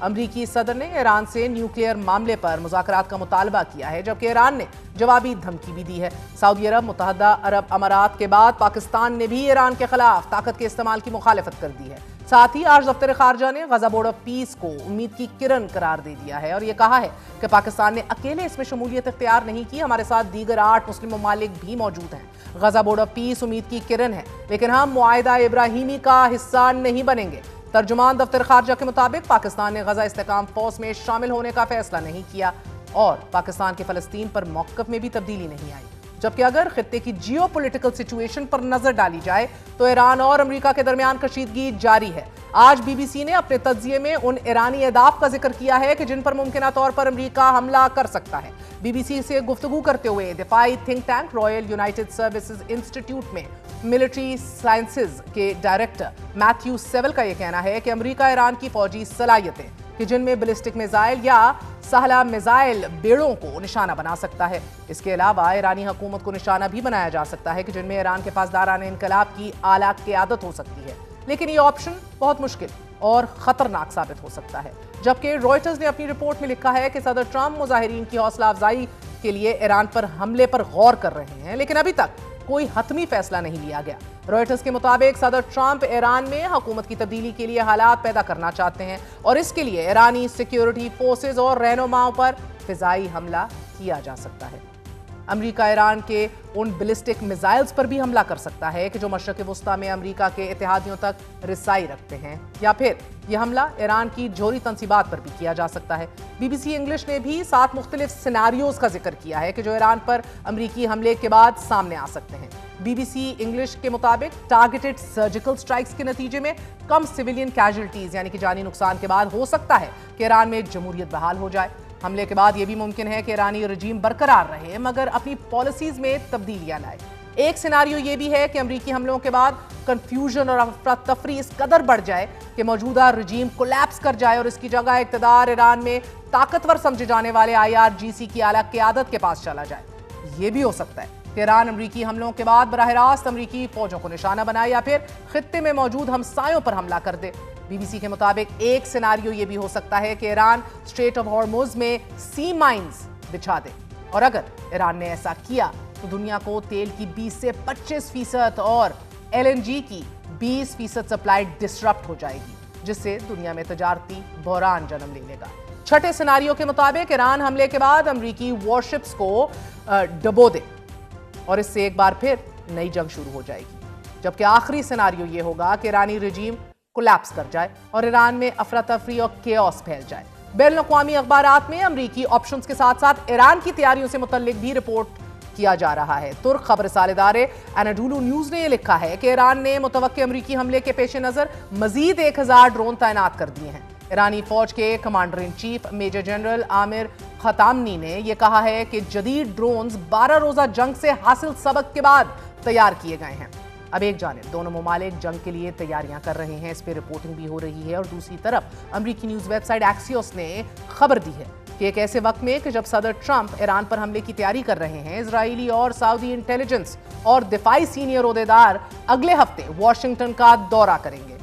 امریکی صدر نے ایران سے نیوکلیئر معاملے پر مذاکرات کا مطالبہ کیا ہے، جبکہ ایران نے جوابی دھمکی بھی دی ہے۔ سعودی عرب، متحدہ عرب امارات کے بعد پاکستان نے بھی ایران کے خلاف طاقت کے استعمال کی مخالفت کر دی ہے۔ ساتھ ہی آج دفتر خارجہ نے غزہ بورڈ آف پیس کو امید کی کرن قرار دے دیا ہے اور یہ کہا ہے کہ پاکستان نے اکیلے اس میں شمولیت اختیار نہیں کی، ہمارے ساتھ دیگر 8 مسلم ممالک بھی موجود ہیں۔ غزہ بورڈ آف پیس امید کی کرن ہے، لیکن ہم معاہدہ ابراہیمی کا حصہ نہیں بنیں گے۔ ترجمان دفتر خارجہ کے مطابق پاکستان نے غزہ استحکام فورس میں شامل ہونے کا فیصلہ نہیں کیا اور پاکستان کے فلسطین پر موقف میں بھی تبدیلی نہیں آئی۔ جبکہ اگر خطے کی جیو پولیٹیکل سچویشن پر نظر ڈالی جائے تو ایران اور امریکہ کے درمیان کشیدگی جاری ہے۔ آج بی بی سی نے اپنے تجزیے میں ان ایرانی اہداف کا ذکر کیا ہے کہ جن پر ممکنہ طور پر امریکہ حملہ کر سکتا ہے۔ بی بی سی سے گفتگو کرتے ہوئے دفاعی think tank Royal United services institute میں ملٹری سائنسز کے ڈائریکٹر میتھیو سیول کا یہ کہنا ہے کہ امریکہ ایران کی فوجی صلاحیتیں کہ جن میں بیلسٹک میزائل یا سہلہ میزائل بیڑوں کو نشانہ بنا سکتا ہے، اس کے علاوہ ایرانی حکومت کو نشانہ بھی بنایا جا سکتا ہے کہ جن میں ایران کے پاسداران انقلاب کی اعلیٰ قیادت ہو سکتی ہے، لیکن یہ آپشن بہت مشکل اور خطرناک ثابت ہو سکتا ہے۔ جبکہ رائٹرز نے اپنی رپورٹ میں لکھا ہے کہ صدر ٹرمپ مظاہرین کی حوصلہ افزائی کے لیے ایران پر حملے پر غور کر رہے ہیں، لیکن ابھی تک کوئی حتمی فیصلہ نہیں لیا گیا۔ رائٹرز کے مطابق صدر ٹرمپ ایران میں حکومت کی تبدیلی کے لیے حالات پیدا کرنا چاہتے ہیں اور اس کے لیے ایرانی سیکیورٹی فورسز اور رہنماؤں پر فضائی حملہ کیا جا سکتا ہے۔ امریکہ ایران کے ان بیلسٹک میزائلز پر بھی حملہ کر سکتا ہے کہ جو مشرق وسطیٰ میں امریکہ کے اتحادیوں تک رسائی رکھتے ہیں، یا پھر یہ حملہ ایران کی جوہری تنصیبات پر بھی کیا جا سکتا ہے۔ بی بی سی انگلش نے بھی 7 مختلف سیناریوز کا ذکر کیا ہے کہ جو ایران پر امریکی حملے کے بعد سامنے آ سکتے ہیں۔ بی بی سی انگلش کے مطابق ٹارگیٹڈ سرجیکل سٹرائکس کے نتیجے میں کم سویلین کیجولٹیز یعنی کہ جانی نقصان کے بعد ہو سکتا ہے کہ ایران میں جمہوریت بحال ہو جائے۔ حملے کے بعد یہ بھی ممکن ہے کہ ایرانی رجیم برقرار رہے مگر اپنی پالیسیز میں تبدیلیاں لائے۔ ایک سیناریو یہ بھی ہے کہ امریکی حملوں کے بعد کنفیوژن اور افراتفری اس قدر بڑھ جائے کہ موجودہ رجیم کولیپس کر جائے اور اس کی جگہ اقتدار ایران میں طاقتور سمجھے جانے والے IRGC کی اعلیٰ قیادت کے پاس چلا جائے۔ یہ بھی ہو سکتا ہے کہ ایران امریکی حملوں کے بعد براہ راست امریکی فوجوں کو نشانہ بنائے یا پھر خطے میں موجود ہمسایوں پر حملہ کر دے۔ بی بی سی کے مطابق ایک سیناریو یہ بھی ہو سکتا ہے کہ ایران اسٹریٹ آف ہارموز میں سی مائنز بچھا دے، اور اگر ایران نے ایسا کیا تو دنیا کو تیل کی 20 سے 25% اور LNG کی 20% سپلائی ڈسرپٹ ہو جائے گی، جس سے دنیا میں تجارتی بحران جنم لے لے گا۔ چھٹے سیناریو کے مطابق ایران حملے کے بعد امریکی وارشپس کو ڈبو دے اور اس سے ایک بار پھر نئی جنگ شروع ہو جائے گی۔ جبکہ آخری سیناریو یہ ہوگا کہ ایرانی رجیم کولیپس کر جائے اور ایران میں افراتفری اور کیوس پھیل جائے۔ بین الاقوامی اخبارات میں امریکی آپشنز کے ساتھ ساتھ ایران کی تیاریوں سے متعلق بھی رپورٹ کیا جا رہا ہے۔ ترک خبر رسالہ ادارے اناڈولو نیوز نے یہ لکھا ہے کہ ایران نے متوقع امریکی حملے کے پیش نظر مزید 1000 ڈرون تعینات کر دیے ہیں۔ ایرانی فوج کے commander in chief major general Amir Hatami نے یہ کہا ہے کہ جدید ڈرونز 12 روزہ جنگ سے حاصل سبق کے بعد تیار کیے گئے ہیں۔ اب ایک جانب دونوں ممالک جنگ کے لیے تیاریاں کر رہے ہیں، اس پہ رپورٹنگ بھی ہو رہی ہے، اور دوسری طرف امریکی نیوز ویب سائٹ ایکسیوس نے خبر دی ہے کہ ایک ایسے وقت میں کہ جب صدر ٹرمپ ایران پر حملے کی تیاری کر رہے ہیں، اسرائیلی اور سعودی انٹیلیجنس اور دفاعی سینئر عہدیدار اگلے ہفتے واشنگٹن کا دورہ کریں گے۔